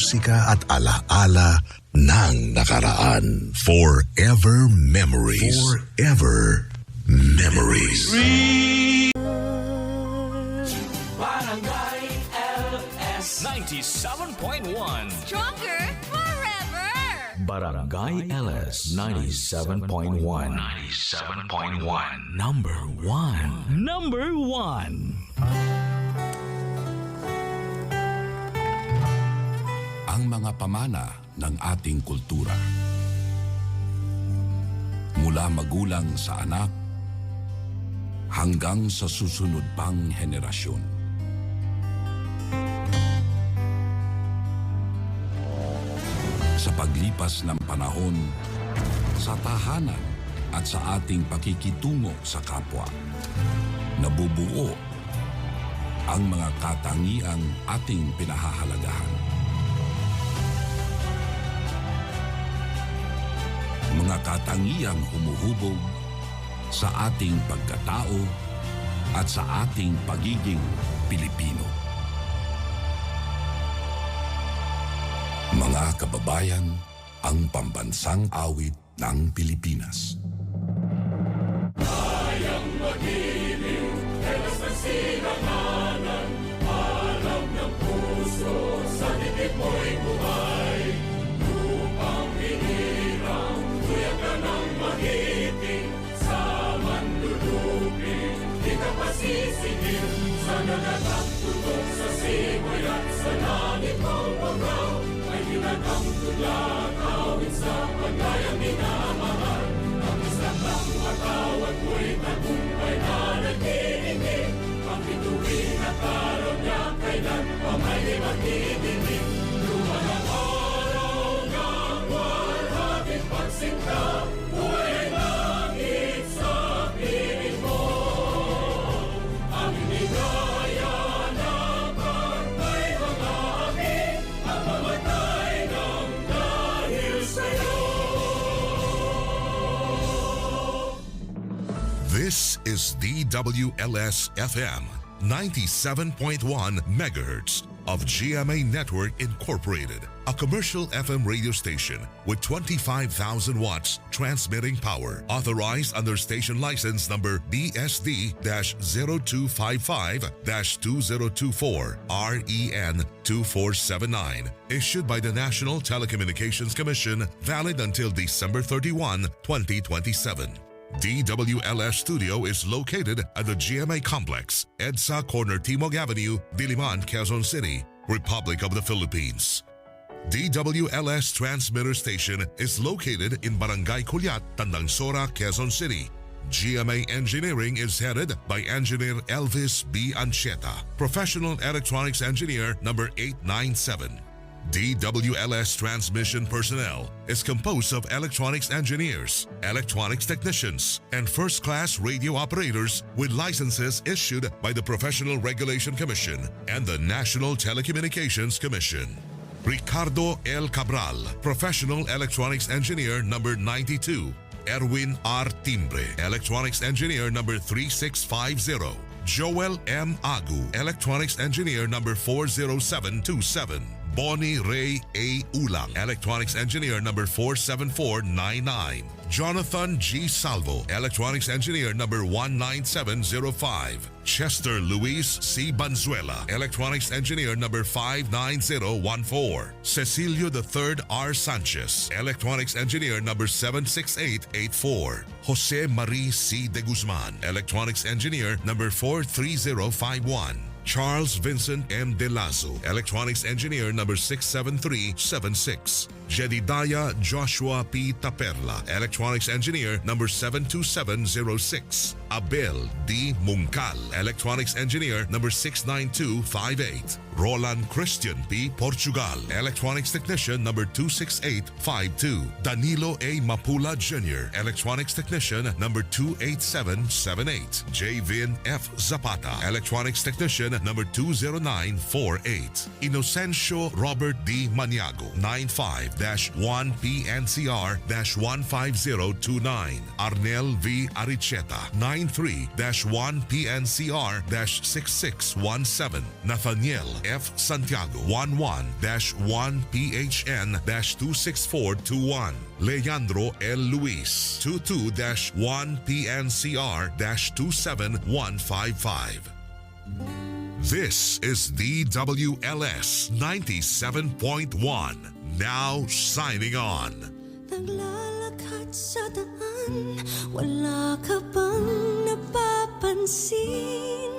musika at alaala ng nakaraan. Forever Memories. Forever Memories. Barangay LS 97.1. Stronger forever! Barangay LS 97.1. 97.1. Number 1. Number 1. Ang mga pamana ng ating kultura. Mula magulang sa anak hanggang sa susunod pang henerasyon. Sa paglipas ng panahon, sa tahanan at sa ating pakikitungo sa kapwa, nabubuo ang mga katangiang ating pinahahalagahan. Mga katangiang humuhubog sa ating pagkatao at sa ating pagiging Pilipino. Mga kababayan, ang pambansang awit ng Pilipinas. Kayang magiliw, telas ng sinanganan, alam ng puso, sa dibdib mo'y buhay. Lupang hinirang, tuyak ka ng magiting, sa manlulupin, di ka pasisingil, sa nagatang tutok sa simoy at sa langit mong pagaw. Ang tulad, awit sa paglayang minamahal. Ang isang lang matawag mo'y tagumpay na nag-iingin. Ang bituin at araw niya kailan pa may magdidinig. Luman ang araw ng walhating pagsinta, buhay ay langit sa piling mo. Ang inigaya na pagkay mga api, ang mamatay. This is DWLS FM 97.1 megahertz of GMA Network Incorporated, a commercial FM radio station with 25,000 watts transmitting power, authorized under station license number BSD-0255-2024 REN 2479, issued by the National Telecommunications Commission, valid until December 31, 2027. DWLS Studio is located at the GMA Complex, EDSA Corner Timog Avenue, Diliman, Quezon City, Republic of the Philippines. DWLS Transmitter Station is located in Barangay Culiat, Tandangsora, Quezon City. GMA Engineering is headed by Engineer Elvis B. Ancheta, Professional Electronics Engineer number 897. DWLS transmission personnel is composed of electronics engineers, electronics technicians, and first-class radio operators with licenses issued by the Professional Regulation Commission and the National Telecommunications Commission. Ricardo L. Cabral, Professional Electronics Engineer number 92. Erwin R. Timbre, Electronics Engineer number 3650. Joel M. Agu, Electronics Engineer number 40727. Bonnie Ray A. Ulang, Electronics Engineer number 47499. Jonathan G. Salvo, Electronics Engineer number 19705. Chester Luis C. Banzuela, Electronics Engineer number 59014. Cecilio III R. Sanchez, Electronics Engineer number 76884. Jose Marie C. De Guzman, Electronics Engineer number 43051. Charles Vincent M. De Lazo, Electronics Engineer number 67376. Jedidiah Joshua P. Taperla, Electronics Engineer number 72706. Abel D. Mungkal, Electronics Engineer number 69258. Roland Christian P. Portugal, Electronics Technician number 26852. Danilo A. Mapula Jr., Electronics Technician number 28778. Javin F. Zapata, Electronics Technician number 20948. Inocencio Robert D. Maniago, 95-1 PNCR-15029. Arnel V. Aricheta, 93-1PNCR-6617. Nathaniel F. Santiago 11-1PHN-26421. Leandro L. Luis 22-1PNCR-27155. This is DWLS 97.1. Now signing on. Naglalakad sa daan, wala ka bang napapansin?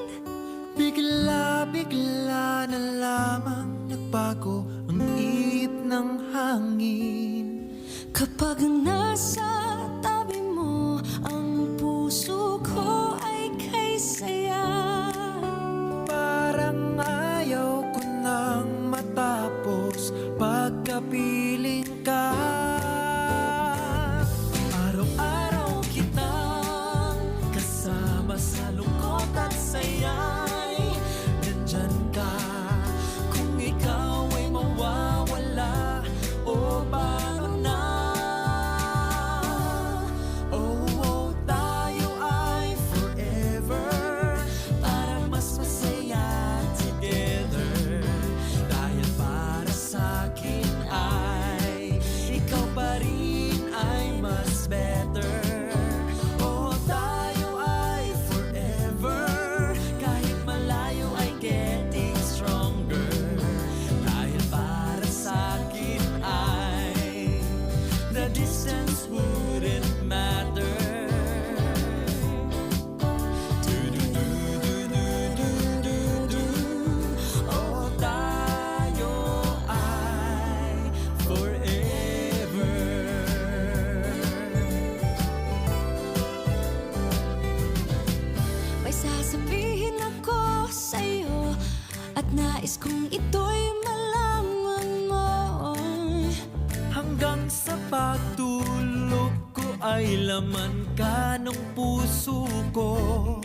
Bigla-bigla na lamang nagbago ang ihip ng hangin. Kapag nasa tabi mo, ang puso ko ay kay saya. Parang ayaw ko nang matapos pagkapiling ka. Araw-araw kitang kasama sa lungkot at saya'y nandyan ka. Kung ikaw ay mawawala, o paano na? Oh, tayo ay forever, para mas masaya together. Dahil para sa'kin ay ikaw pa rin ay mas better. Oh, tayo ay forever, kahit malayo ay getting stronger. Dahil para sa'kin ay the distance wouldn't matter. Oh, tayo ay forever. May sasabihin ako sa'yo, at nais kong ito'y malaman mo. Hanggang sa pagtulog ko ay laman ka ng puso ko.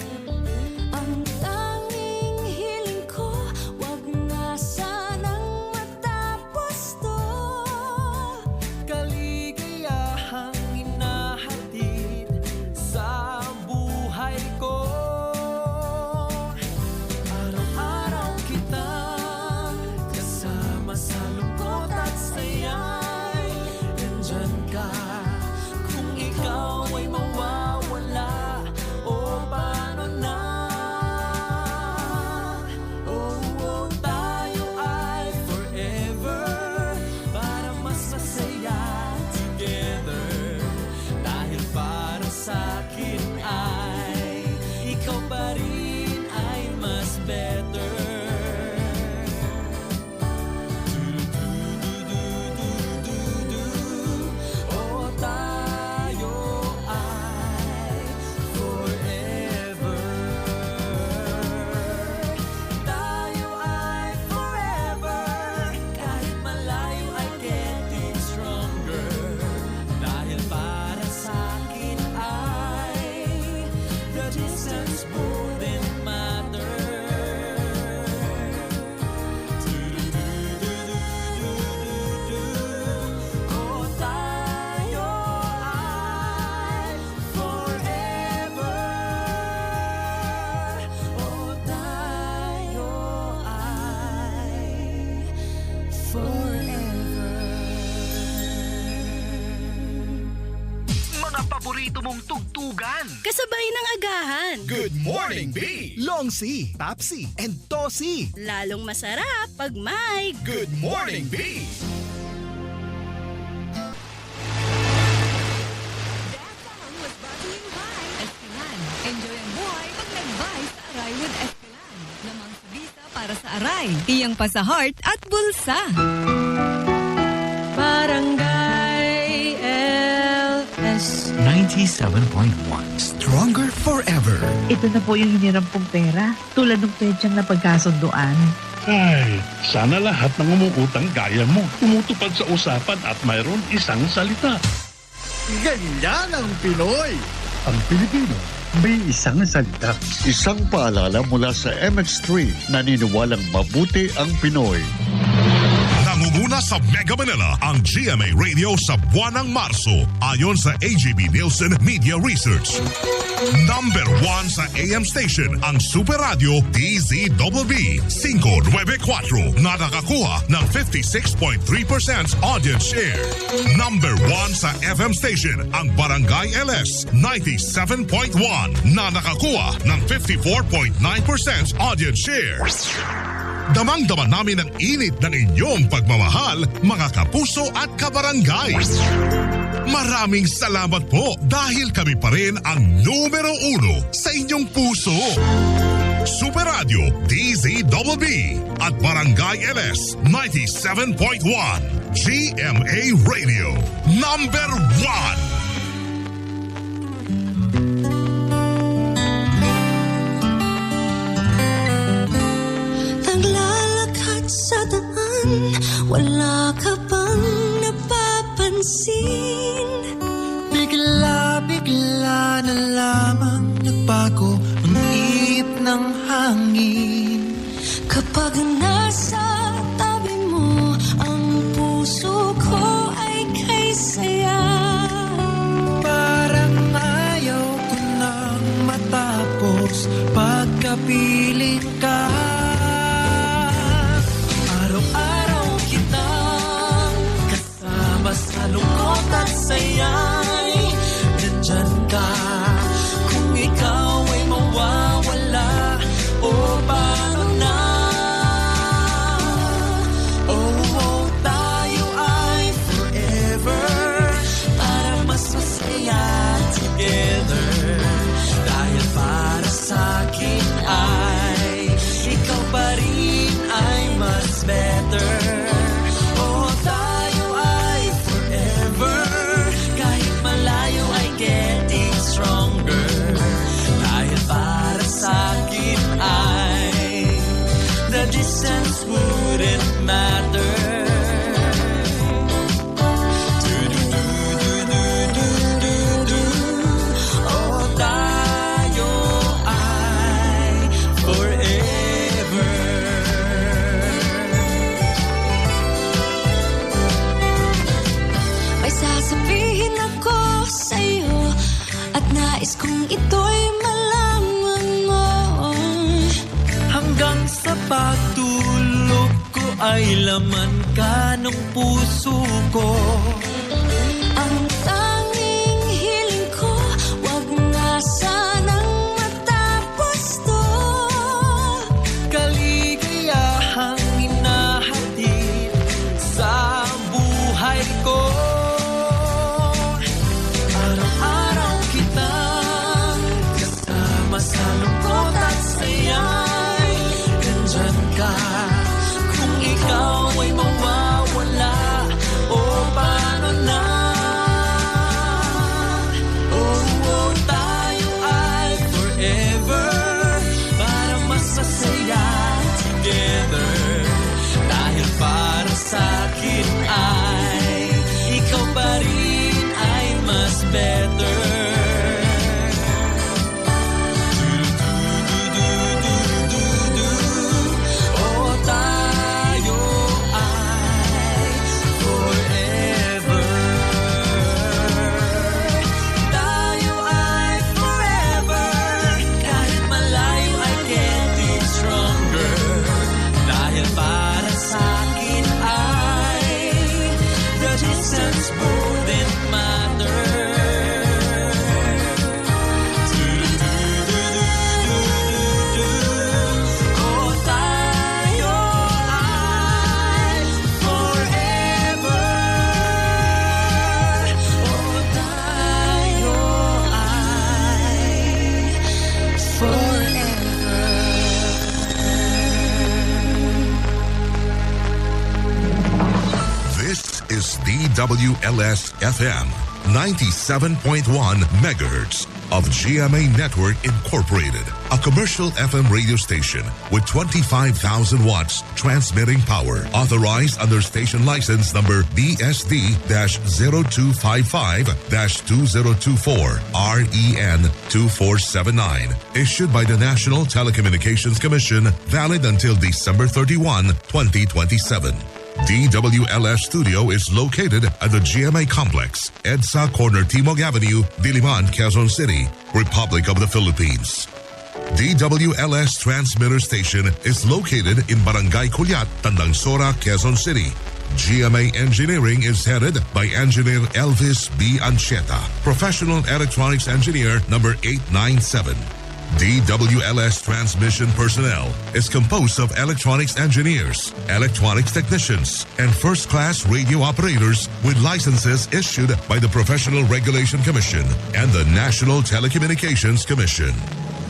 Ang tanging hiling ko, wag na sanang matapos to. Kaligayahang hinahatid sa buhay ko. Araw-araw kitang kasama sa lungkot at saya'y nandyan ka. Kung ikaw ay mawawala, o paano na? Oh, tayo ay forever, para mas masaya together. Dahil para sa'kin ay ikaw pa rin ay mas better. Oh, tayo ay forever. Tayo ay forever, kahit malayo ay getting stronger. Dahil para sa'kin ay the distance wouldn't matter. Oh, tayo ay forever. Oh, tayo ay forever. Mga paborito mong tugtugan. Kasabay ng agahan. Good morning, B! Long C, Topsy, and Tossy. Lalong masarap pag may Good morning, B! was brought to you by Esquilan. Enjoy ang buhay pag nag-buy sa Aray with Esquilan. Lamang sa visa para sa Aray. Iyang pa sa heart at bulsa. Barangay LS 97.1 Stronger Forever. Ito na po yung hiniram kong pera. Tulad ng petsang na pagkasunduan. Ay, sana lahat ng umuutang gaya mo. Tumutupad sa usapan at mayroon isang salita. Ganyan ang Pinoy! Ang Pilipino, may isang salita. Isang paalala mula sa MX3, naniniwalang mabuti ang Pinoy. Nangungulit Nangunguna sa Mega Manila ang GMA Radio sa buwan ng Marso ayon sa AGB Nielsen Media Research. Number 1 sa AM station ang Super Radio DZBB 594 na nakakuha ng 56.3% audience share. Number 1 sa FM station ang Barangay LS 97.1 na nakakuha ng 54.9% audience share. Damang-dama namin ang init ng inyong pagmamahal, mga kapuso at kabarangay. Maraming salamat po dahil kami pa rin ang numero 1 sa inyong puso. Super Radio DZBB at Barangay LS 97.1 GMA Radio Number 1. Naglalakad sa daan, wala ka bang napapansin? Bigla-bigla na lamang nagbago ang ihip ng hangin. Kapag nasa tabi mo, ang puso ko ay kay saya. Parang ayaw ko nang matapos pagkapilit ka. Araw-araw kitang kasama sa lungkot at saya'y nandyan ka. Kung ikaw ay mawawala, o paano na? Oh, tayo ay forever para mas masaya together. Dahil para sa'kin ay ikaw pa rin ay mas better. Oh, tayo ay forever kahit malayo ay getting stronger. Dahil para sa'kin ay the distance wouldn't matter. Oh, tayo ay forever. May sasabihin ako sa'yo at nais kong ito'y malaman mo. Hanggang sa pagtulog ko ay laman ka ng puso ko. Ang tanging hiling ko, wag na sanang matapos to. Kaligayahang hinahatid sa buhay ko. Araw-araw kitang kasama sa lungkot at saya'y nandyan ka. Kung ikaw ay mawawala, o paano na? Oh, tayo ay forever para mas masaya together. Dahil para sa'kin ay ikaw pa rin ay mas better. Oh, tayo ay forever. Tayo ay forever kahit malayo ay getting stronger. Dahil para sa'kin ay the distance wouldn't matter. Oh, tayo ay forever. Oh, tayo ay forever. This is DWLS FM 97.1 megahertz of GMA Network Incorporated, a commercial FM radio station with 25,000 watts transmitting power, authorized under station license number BSD-0255-2024 REN 2479, issued by the National Telecommunications Commission, valid until December 31, 2027. DWLS Studio is located at the GMA Complex, EDSA Corner Timog Avenue, Diliman, Quezon City, Republic of the Philippines. DWLS Transmitter Station is located in Barangay Culiat, Tandangsora, Quezon City. GMA Engineering is headed by Engineer Elvis B. Ancheta, Professional Electronics Engineer number 897. DWLS transmission personnel is composed of electronics engineers, electronics technicians, and first-class radio operators with licenses issued by the Professional Regulation Commission and the National Telecommunications Commission.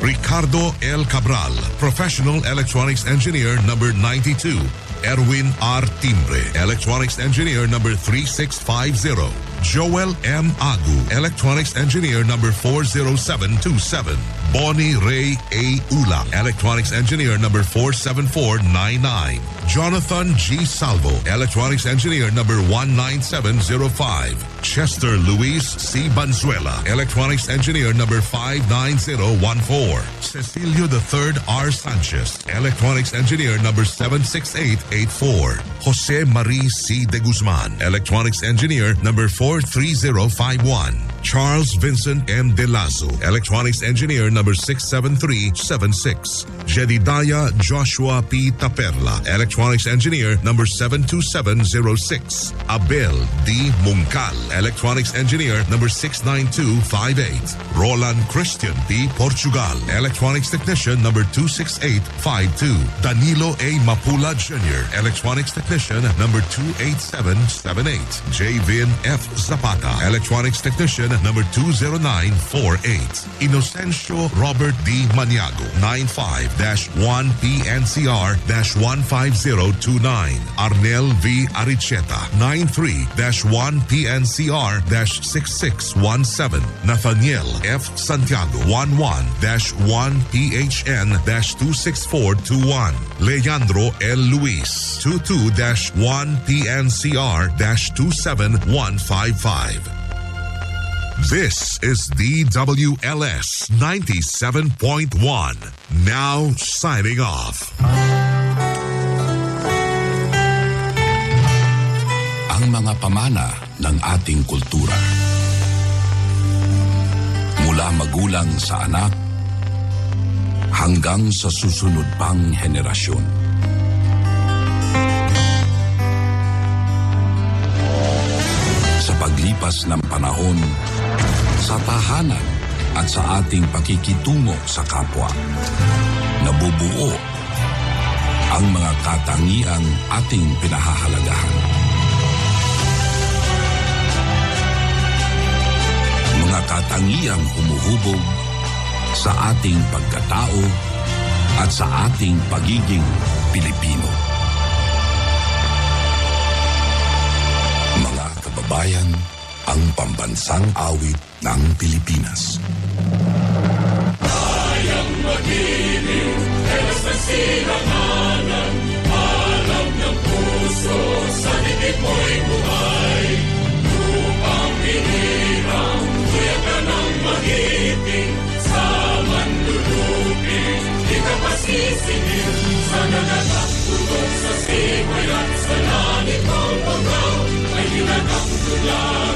Ricardo L. Cabral, Professional Electronics Engineer number 92. Erwin R. Timbre, Electronics Engineer number 3650. Joel M. Agu, Electronics Engineer number 40727. Bonnie Ray A. Ula, Electronics Engineer number 47499. Jonathan G. Salvo, Electronics Engineer number 19705. Chester Luis C. Banzuela, Electronics Engineer number 59014. Cecilio III R. Sanchez, Electronics Engineer number 76884. Jose Marie C. De Guzman, Electronics Engineer number 43051. Charles Vincent M. De Lazo, Electronics Engineer number 67376. Jedidiah Joshua P. Taperla, Electronics Engineer number 72706. Abel D. Mungcal, Electronics Engineer number 69258. Roland Christian P. Portugal, Electronics Technician number 26852. Danilo A. Mapula Jr., Electronics Technician number 28778. J. Vin F. Zapata, Electronics Technician number 20948. Inocencio Robert D. Maniago, 95-1PNCR-15029. Arnel V. Aricheta, 93-1PNCR-6617. Nathaniel F. Santiago, 11-1PHN-26421. Leandro L. Luis, 22-1PNCR-27155. This is DWLS 97.1. Now signing off. Ang mga pamana ng ating kultura. Mula magulang sa anak hanggang sa susunod pang henerasyon. Sa paglipas ng panahon, sa tahanan at sa ating pakikitungo sa kapwa, nabubuo ang mga katangiang ating pinahahalagahan. Mga katangiang humuhubog sa ating pagkatao at sa ating pagiging Pilipino. Mga kababayan, ang pambansang awit ng Pilipinas. Kayang magiliw, elas na silanganan, alam ng puso, sa dibdib mo'y buhay. Lupang hinirang, kuya ka ng magiting, sa manluluping, di ka pasisingil, sa nagataktulog sa simoy at sa langit ng pagkaw, ay hinagak tulang.